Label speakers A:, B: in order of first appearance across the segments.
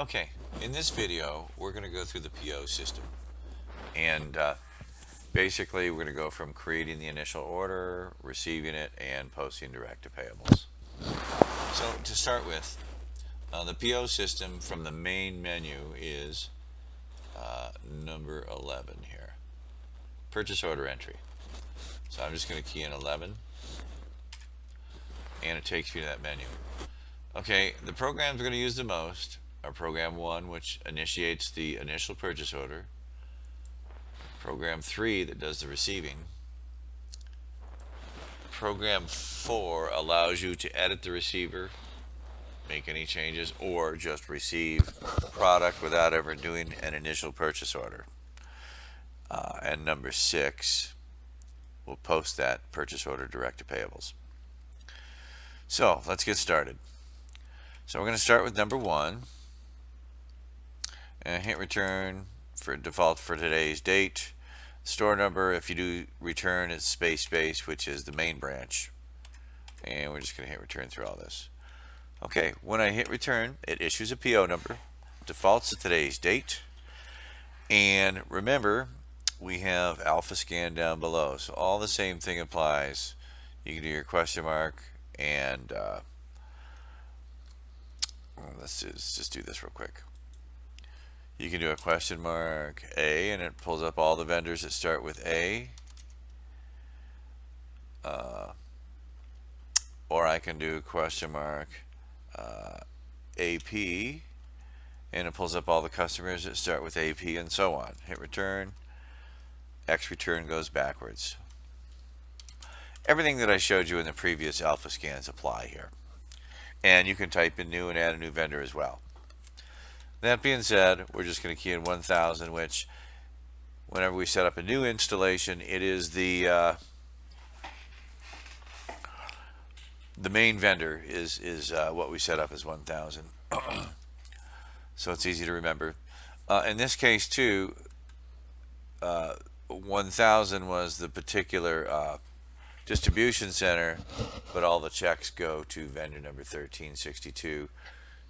A: Okay, in this video, we're going to go through the PO system. And basically, we're going to go from creating the initial order, receiving it, and posting direct to payables. So to start with, the PO system from the main menu is number 11 here. Purchase order entry. So I'm just going to key in 11, and it takes me to that menu. Okay, the programs we're going to use the most are Program 1, which initiates the initial purchase order, Program 3 that does the receiving, Program 4 allows you to edit the receiver, make any changes, or just receive product without ever doing an initial purchase order. And number 6 will post that purchase order direct to payables. So let's get started. So we're going to start with number 1 and hit return for default for today's date. Store number, if you do return, it's space, which is the main branch. And we're just going to hit return through all this. Okay, when I hit return, it issues a PO number, defaults to today's date, and remember, we have alpha scan down below, so all the same thing applies. You can do your question mark, and let's just do this real quick. You can do a question mark A, and it pulls up all the vendors that start with A. Or I can do question mark AP, and it pulls up all the customers that start with AP, and so on. Hit return. X return goes backwards. Everything that I showed you in the previous alpha scans apply here. And you can type in new and add a new vendor as well. That being said, we're just going to key in 1000, which whenever we set up a new installation, it is the main vendor is what we set up as 1000. So it's easy to remember. In this case too, 1000 was the particular distribution center, but all the checks go to vendor number 1362.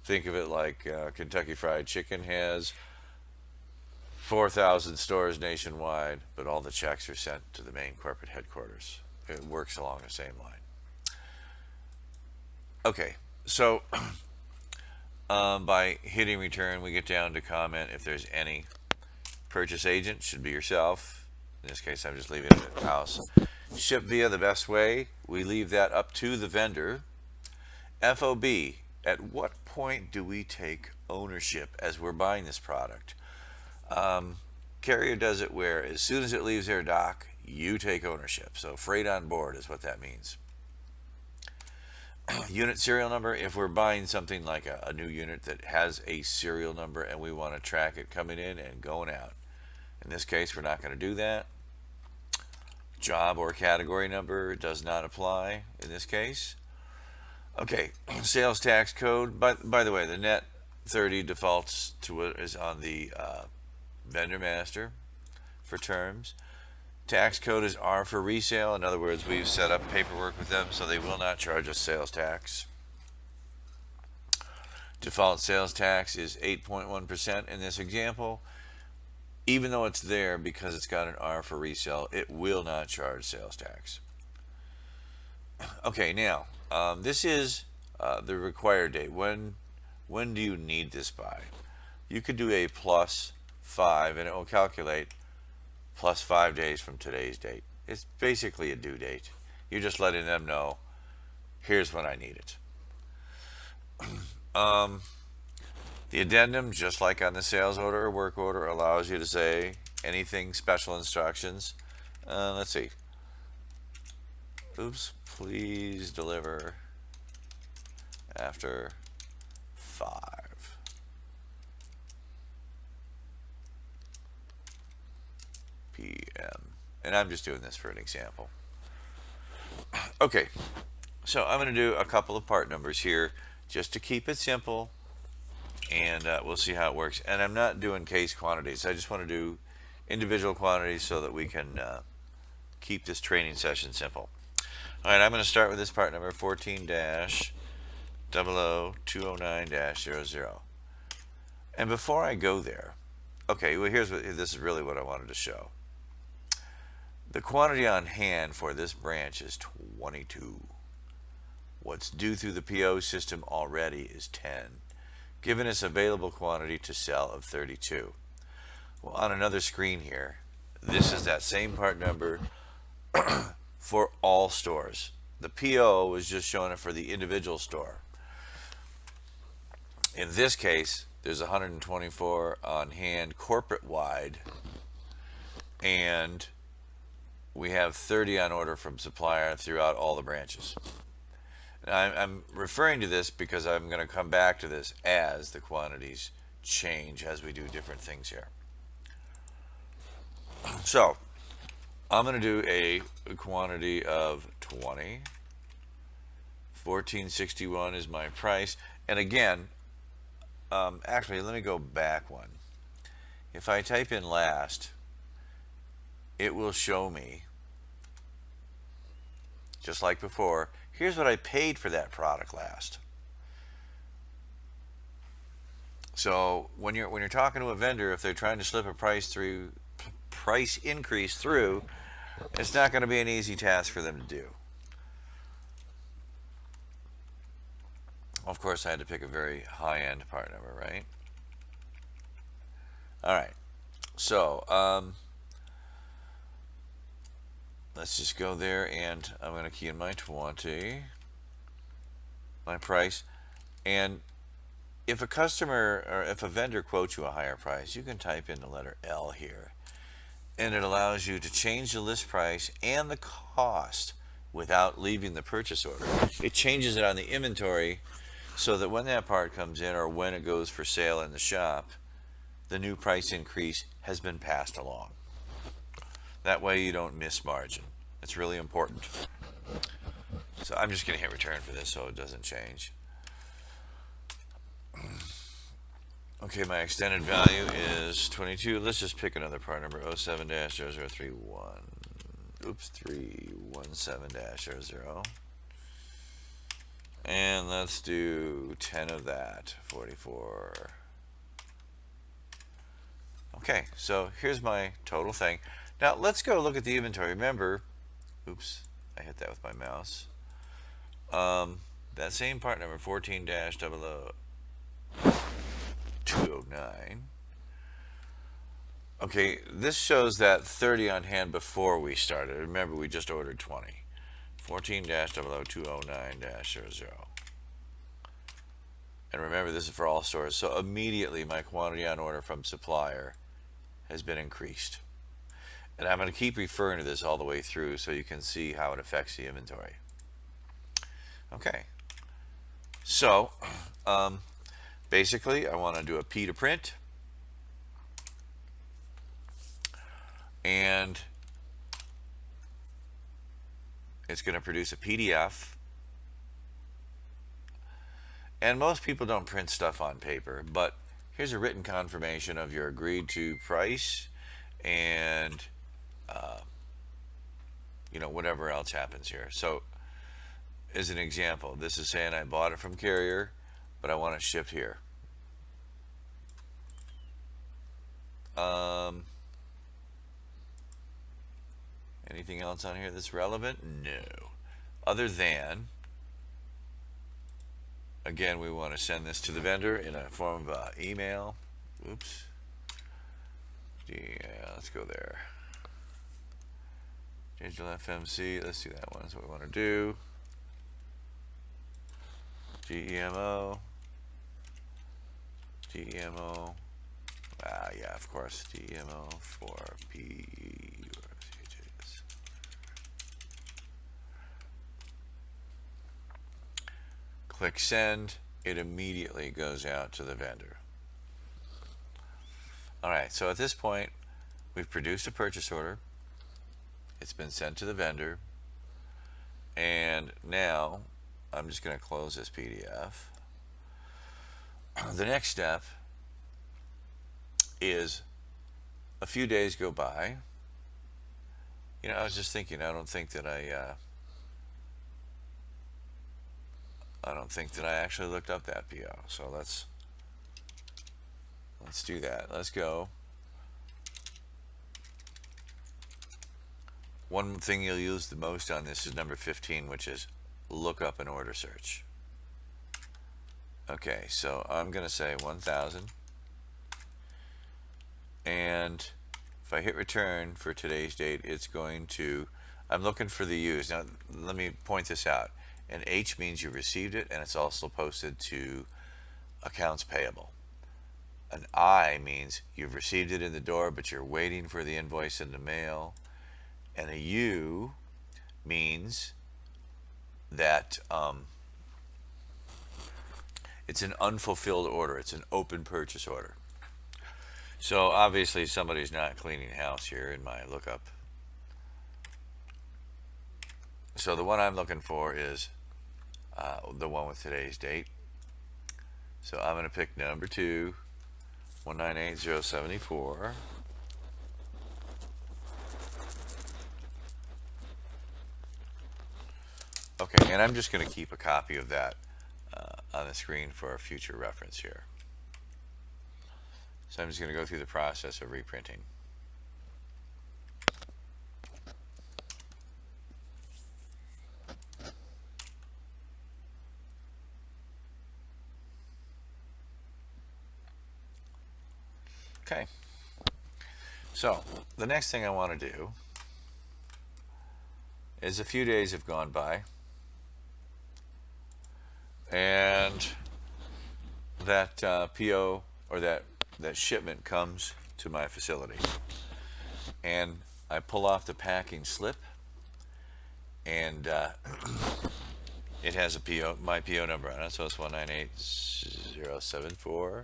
A: Think of it like Kentucky Fried Chicken has 4,000 stores nationwide, but all the checks are sent to the main corporate headquarters. It works along the same line. Okay, so by hitting return, we get down to comment if there's any. Purchase agent should be yourself. In this case, I'm just leaving it at the house. Ship via the best way. We leave that up to the vendor. FOB, at what point do we take ownership as we're buying this product? Carrier does it where as soon as it leaves their dock, you take ownership. So freight on board is what that means. Unit serial number, if we're buying something like a new unit that has a serial number and we want to track it coming in and going out. In this case, we're not going to do that. Job or category number does not apply in this case. Okay, sales tax code. By the way, the net 30 defaults to what is on the vendor master for terms. Tax code is R for resale. In other words, we've set up paperwork with them so they will not charge us sales tax. Default sales tax is 8.1% in this example. Even though it's there because it's got an R for resale, it will not charge sales tax. Okay, now this is the required date. When do you need this by? You could do a +5 and it will calculate +5 days from today's date. It's basically a due date. You're just letting them know, here's when I need it. The addendum, just like on the sales order or work order, allows you to say anything special instructions. Let's see. Oops, please deliver after 5 p.m. And I'm just doing this for an example. Okay, so I'm going to do a couple of part numbers here just to keep it simple, and we'll see how it works. And I'm not doing case quantities. I just want to do individual quantities so that we can keep this training session simple. All right, I'm going to start with this part number 14-00209-00. And before I go there, okay, well, this is really what I wanted to show. The quantity on hand for this branch is 22. What's due through the PO system already is 10, giving us available quantity to sell of 32. Well, on another screen here, this is that same part number for all stores. The PO was just showing it for the individual store. In this case, there's 124 on hand corporate wide, and we have 30 on order from supplier throughout all the branches. I'm referring to this because I'm going to come back to this as the quantities change as we do different things here. So I'm going to do a quantity of 20. 1461 is my price. And again, actually, let me go back one. If I type in last, it will show me, just like before, here's what I paid for that product last. So when you're talking to a vendor, if they're trying to slip a price increase through, it's not going to be an easy task for them to do. Of course, I had to pick a very high-end part number, right? All right. So let's just go there, and I'm going to key in my 20, my price. And if a customer or if a vendor quotes you a higher price, you can type in the letter L here, and it allows you to change the list price and the cost without leaving the purchase order. It changes it on the inventory so that when that part comes in or when it goes for sale in the shop, the new price increase has been passed along. That way you don't miss margin. It's really important. So I'm just going to hit return for this so it doesn't change. Okay, my extended value is 22. Let's just pick another part number, 07-0031. Oops, 317-00. And let's do 10 of that, 44. Okay, so here's my total thing. Now let's go look at the inventory. Remember, oops, I hit that with my mouse. That same part number, 14-00209. Okay, this shows that 30 on hand before we started. Remember, we just ordered 20. 14-00209-00. And remember, this is for all stores. So immediately my quantity on order from supplier has been increased. And I'm going to keep referring to this all the way through so you can see how it affects the inventory. Okay. So, basically, I want to do a P to print. And it's going to produce a PDF. And most people don't print stuff on paper, but here's a written confirmation of your agreed to price and whatever else happens here. So as an example, this is saying I bought it from carrier, but I want it shipped here. Anything else on here that's relevant? No. Other than, again, we want to send this to the vendor in a form of email. Oops. Yeah, let's go there. Digital FMC, let's do that one. That's what we want to do. GEMO. GEMO. Yeah, of course. GEMO for P. Click send. It immediately goes out to the vendor. Alright, so at this point, we've produced a purchase order. It's been sent to the vendor. And now, I'm just going to close this PDF. The next step is a few days go by. I was just thinking, I don't think that I actually looked up that PO. So let's let's do that. Let's go. One thing you'll use the most on this is number 15, which is look up an order search. Okay, so I'm going to say 1,000. And if I hit return for today's date, it's going to, I'm looking for the use. Now, let me point this out. An H means you received it, and it's also posted to Accounts Payable. An I means you've received it in the door, but you're waiting for the invoice in the mail. And a U means that it's an unfulfilled order. It's an open purchase order. So obviously somebody's not cleaning house here in my lookup. So the one I'm looking for is the one with today's date. So I'm going to pick number 2, 198,074. Okay, and I'm just going to keep a copy of that on the screen for a future reference here. So I'm just going to go through the process of reprinting. Okay, so the next thing I want to do is a few days have gone by, and that PO or that shipment comes to my facility, and I pull off the packing slip, and it has a PO, my PO number on it, so it's 198,074.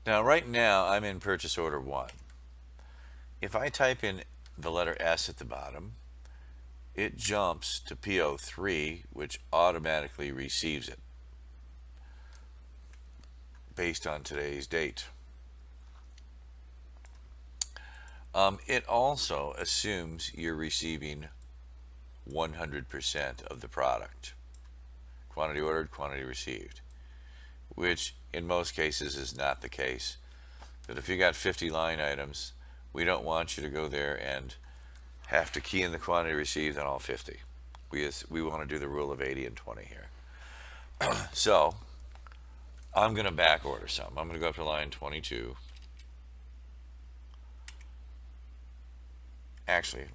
A: Now, right now, I'm in purchase order 1. If I type in the letter S at the bottom, it jumps to PO 3, which automatically receives it based on today's date. It also assumes you're receiving 100% of the product. Quantity ordered, quantity received, which in most cases is not the case. But if you got 50 line items, we don't want you to go there and have to key in the quantity received on all 50. We want to do the rule of 80 and 20 here. So I'm going to back order some. I'm going to go up to line 22. Actually,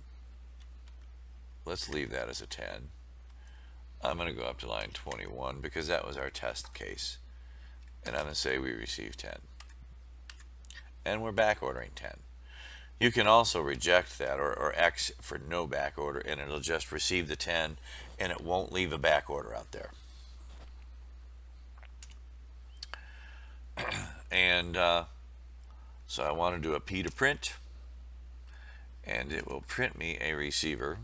A: let's leave that as a 10. I'm going to go up to line 21 because that was our test case. And I'm going to say we received 10. And we're back ordering 10. You can also reject that or X for no back order, and it'll just receive the 10 and it won't leave a back order out there. And so I want to do a P to print, and it will print me a receiver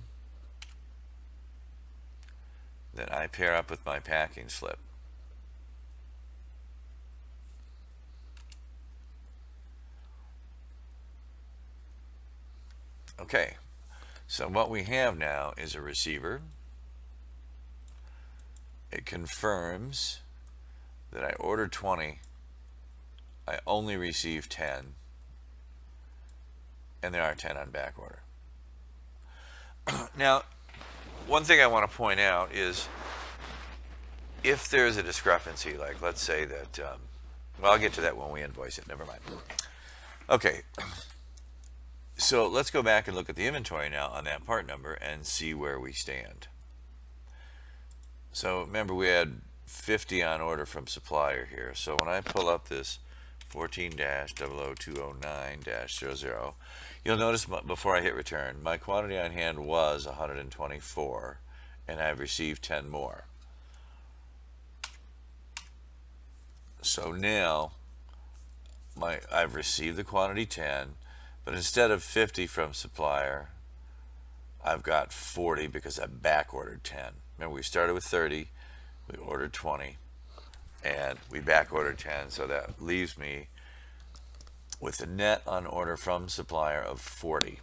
A: that I pair up with my packing slip. Okay, so what we have now is a receiver. It confirms that I ordered 20, I only received 10, and there are 10 on back order. Now, one thing I want to point out is if there's a discrepancy, like let's say that, well, I'll get to that when we invoice it, never mind. Okay, so let's go back and look at the inventory now on that part number and see where we stand. So remember, we had 50 on order from supplier here. So when I pull up this 14-00209-00, you'll notice before I hit return, my quantity on hand was 124, and I've received 10 more. So now I've received the quantity 10, but instead of 50 from supplier, I've got 40 because I back ordered 10. Remember, we started with 30, we ordered 20, and we back ordered 10, so that leaves me with a net on order from supplier of 40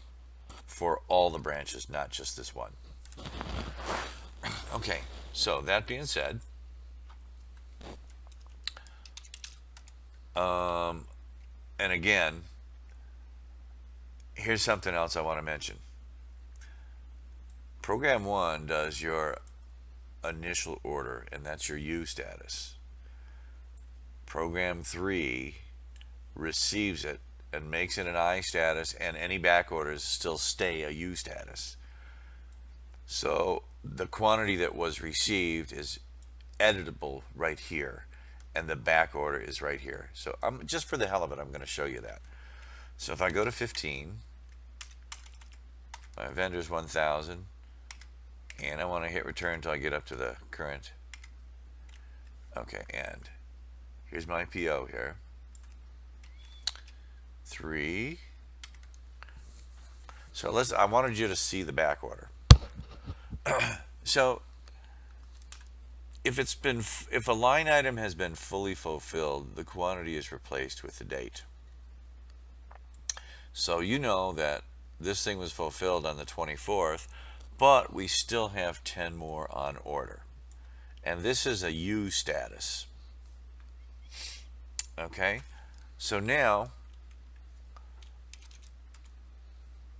A: for all the branches, not just this one. Okay, so that being said, And again, here's something else I want to mention. Program 1 does your initial order, and that's your U status. Program 3 receives it and makes it an I status, and any back orders still stay a U status. So the quantity that was received is editable right here, and the back order is right here. So I'm just for the hell of it, I'm going to show you that. So if I go to 15, my vendor's 1,000, and I want to hit return until I get up to the current. Okay, and here's my PO here. 3. So I wanted you to see the back order. So if a line item has been fully fulfilled, the quantity is replaced with the date. So you know that this thing was fulfilled on the 24th, but we still have 10 more on order. And this is a U status. Okay? So now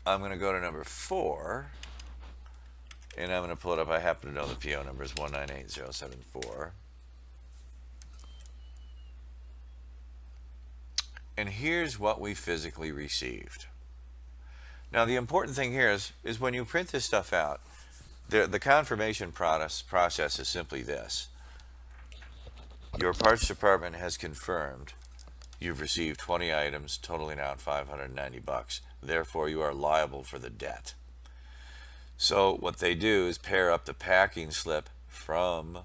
A: I'm going to go to number 4, and I'm going to pull it up. I happen to know the PO number is 198074. And here's what we physically received. Now the important thing here is when you print this stuff out, the confirmation process is simply this. Your parts department has confirmed you've received 20 items totaling out $590. Therefore, you are liable for the debt. So what they do is pair up the packing slip from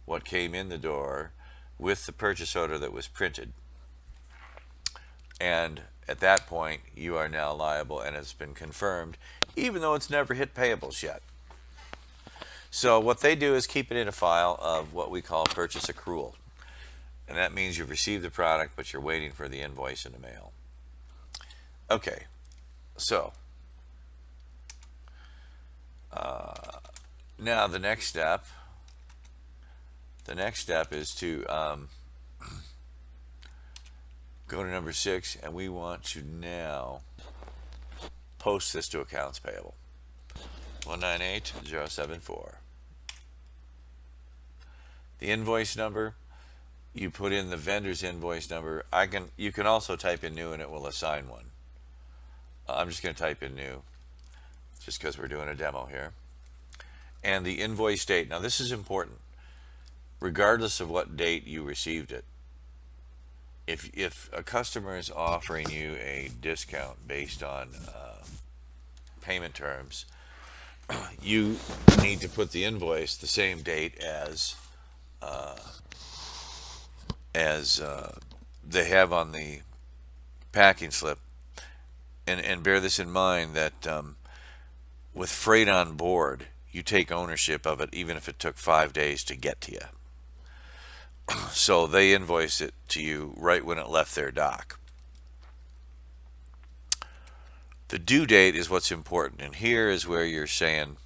A: what came in the door with the purchase order that was printed. And at that point, you are now liable, and it's been confirmed, even though it's never hit payables yet. So what they do is keep it in a file of what we call purchase accrual. And that means you've received the product, but you're waiting for the invoice in the mail. Okay, so now the next step is to go to number 6, and we want to now post this to Accounts Payable. 198074. The invoice number, you put in the vendor's invoice number. You can also type in new, and it will assign one. I'm just going to type in new, just because we're doing a demo here. And the invoice date. Now this is important. Regardless of what date you received it, if a customer is offering you a discount based on payment terms, you need to put the invoice the same date as they have on the packing slip. And bear this in mind that with freight on board, you take ownership of it even if it took 5 days to get to you. So they invoice it to you right when it left their dock. The due date is what's important, and here is where you're saying,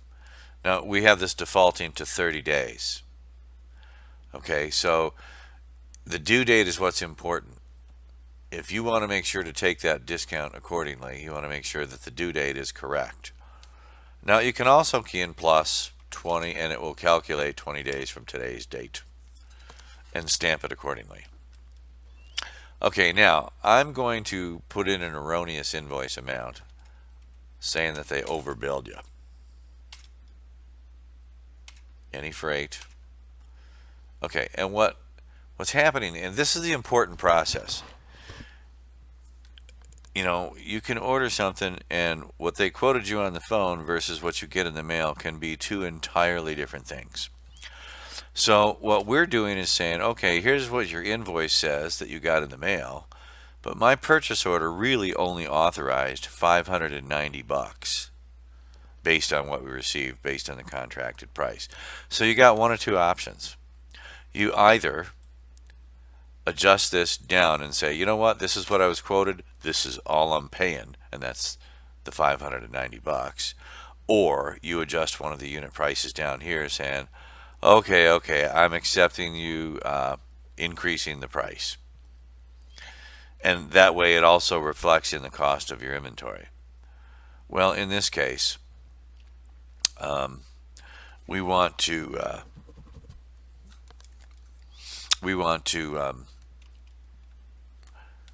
A: now we have this defaulting to 30 days. Okay, so the due date is what's important. If you want to make sure to take that discount accordingly, you want to make sure that the due date is correct. Now you can also key in plus 20, and it will calculate 20 days from today's date and stamp it accordingly. Okay, now I'm going to put in an erroneous invoice amount saying that they overbilled you. Any freight. Okay, and what's happening, and this is the important process. You know, you can order something, and what they quoted you on the phone versus what you get in the mail can be two entirely different things. So what we're doing is saying, okay, here's what your invoice says that you got in the mail, but my purchase order really only authorized $590 based on what we received, based on the contracted price. So you got one of two options. You either adjust this down and say, you know what, this is what I was quoted, this is all I'm paying, and that's the $590, or you adjust one of the unit prices down here saying, okay, I'm accepting you increasing the price. And that way it also reflects in the cost of your inventory. Well, in this case, we want to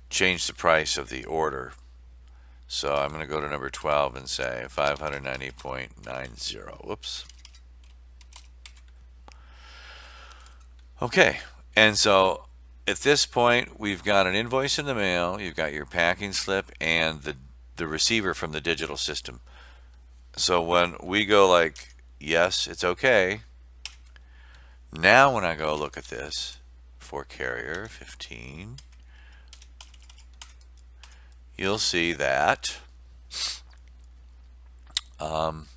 A: change the price of the order. So I'm going to go to number 12 and say 590.90. Whoops. Okay, and so at this point we've got an invoice in the mail, you've got your packing slip, and the receiver from the digital system. So when we go like, yes, it's okay, now when I go look at this for carrier 15, you'll see that on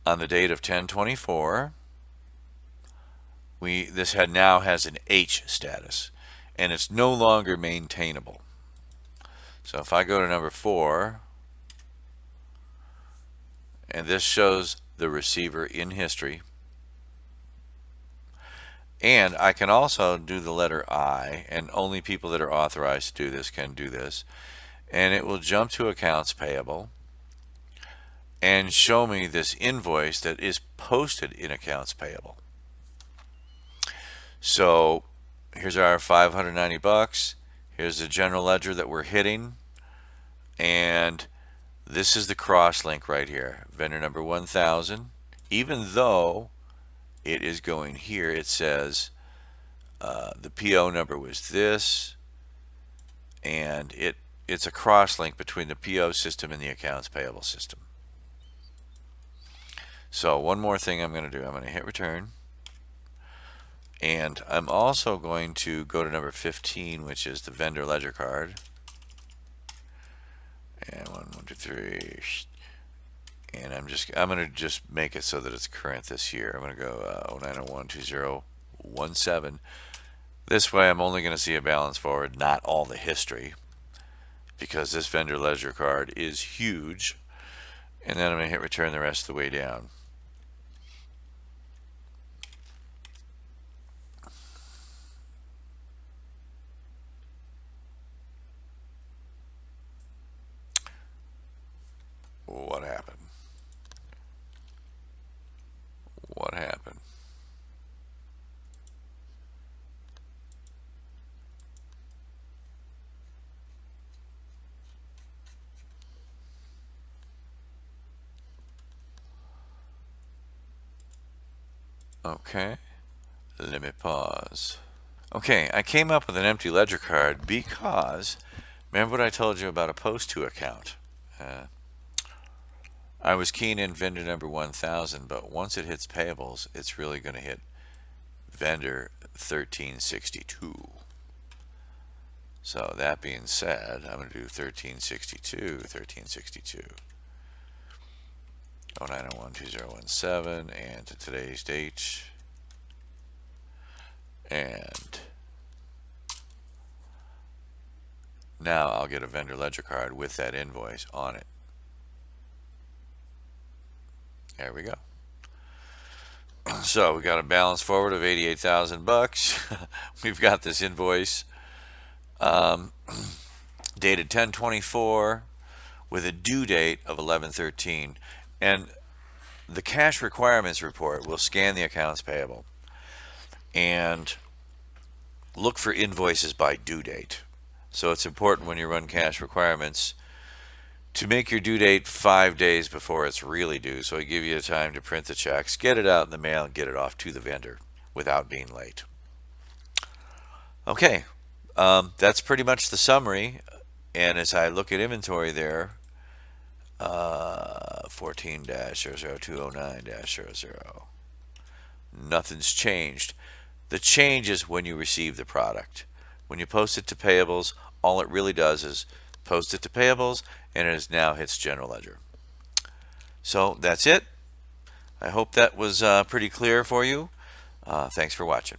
A: the date of 10/24, this now has an H status, and it's no longer maintainable. So if I go to number 4, and this shows the receiver in history, and I can also do the letter I, and only people that are authorized to do this can do this, and it will jump to accounts payable and show me this invoice that is posted in accounts payable. So here's our 590 bucks. Here's the general ledger that we're hitting, and this is the cross link right here, vendor number 1000. Even though it is going here, it says the PO number was this, and it's a cross link between the PO system and the accounts payable system. So one more thing I'm going to do, I'm going to hit return, and I'm also going to go to number 15, which is the vendor ledger card, and 1, 2, 3, and I'm going to just make it so that it's current this year. I'm going to go 09012017. This way I'm only going to see a balance forward, not all the history, because this vendor ledger card is huge. And then I'm going to hit return the rest of the way down. What happened? What happened? Okay, let me pause. Okay, I came up with an empty ledger card because, remember what I told you about a post to account? I was keying in vendor number 1000, but once it hits payables, it's really going to hit vendor 1362. So that being said, I'm going to do 1362, 09012017, and to today's date, and now I'll get a vendor ledger card with that invoice on it. There we go. So we got a balance forward of 88,000 bucks. We've got this invoice dated 10/24 with a due date of 11/13, and the cash requirements report will scan the accounts payable and look for invoices by due date. So it's important when you run cash requirements to make your due date 5 days before it's really due, so it gives you time to print the checks, get it out in the mail, and get it off to the vendor without being late. Okay, that's pretty much the summary. And as I look at inventory there, 14-00209-00, nothing's changed. The change is when you receive the product. When you post it to payables, all it really does is post it to payables, and it now hits general ledger. So that's it. I hope that was pretty clear for you. Thanks for watching.